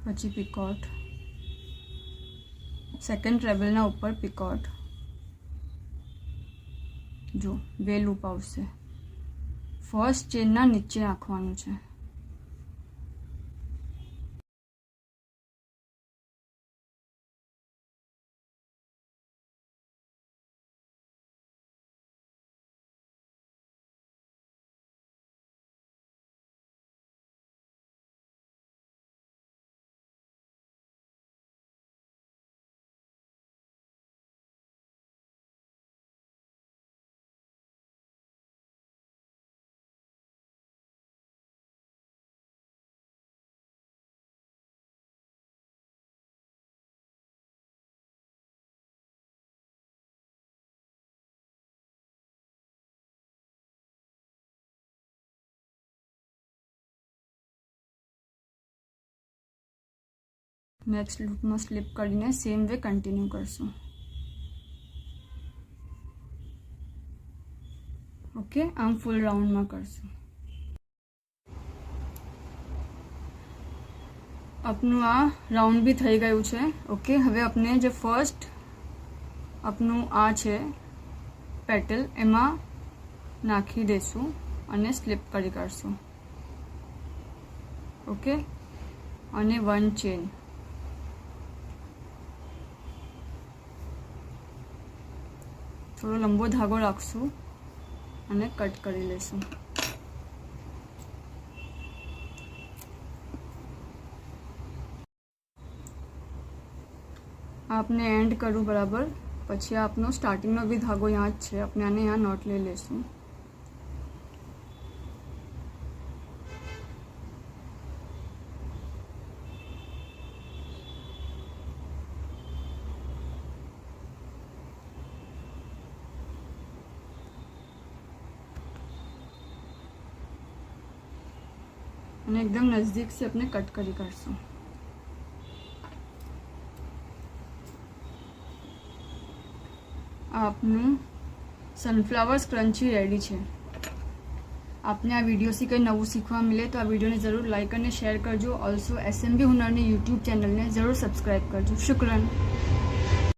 પછી પિકોટ, સેકન્ડ ટ્રેબલના ઉપર પિકોટ, જો 2 લૂપ આવશે. ફર્સ્ટ ચેનના નીચે નાખવાનું છે. નેક્સ્ટ લૂપમાં સ્લીપ કરીને સેમ વે કન્ટિન્યુ કરશું. ઓકે, આમ ફૂલ રાઉન્ડમાં કરશું. આપનું આ રાઉન્ડ બી થઈ ગયું છે. ઓકે, હવે આપણે જે ફર્સ્ટ આપનું આ છે પેટલ એમાં નાખી દઈશું અને સ્લીપ કરી કરશું. ઓકે, અને 1 ચેન. થોડો લંબો ધાગો રાખશું અને કટ કરી લઈશું. आपने एंड करूँ बराबर, પછી આપનો સ્ટાર્ટિંગનો બી ધાગો यहाँ જ છે. આપણે આને यहाँ નોટ લઈ લઈશું. અને એકદમ નજદીક से अपने कट કરી કરશું. આપનું સનફ્લાવર સ્ક્રન્ચી રેડી છે. આપને આ વિડીયોથી કંઈ નવું શીખવા મળે તો આ વિડીયોને જરૂર લાઇક અને શેર કરજો. ઓલ્સો SMB હુનરની યુટ્યુબ ચેનલને જરૂર સબસ્ક્રાઈબ કરજો. શુક્રન.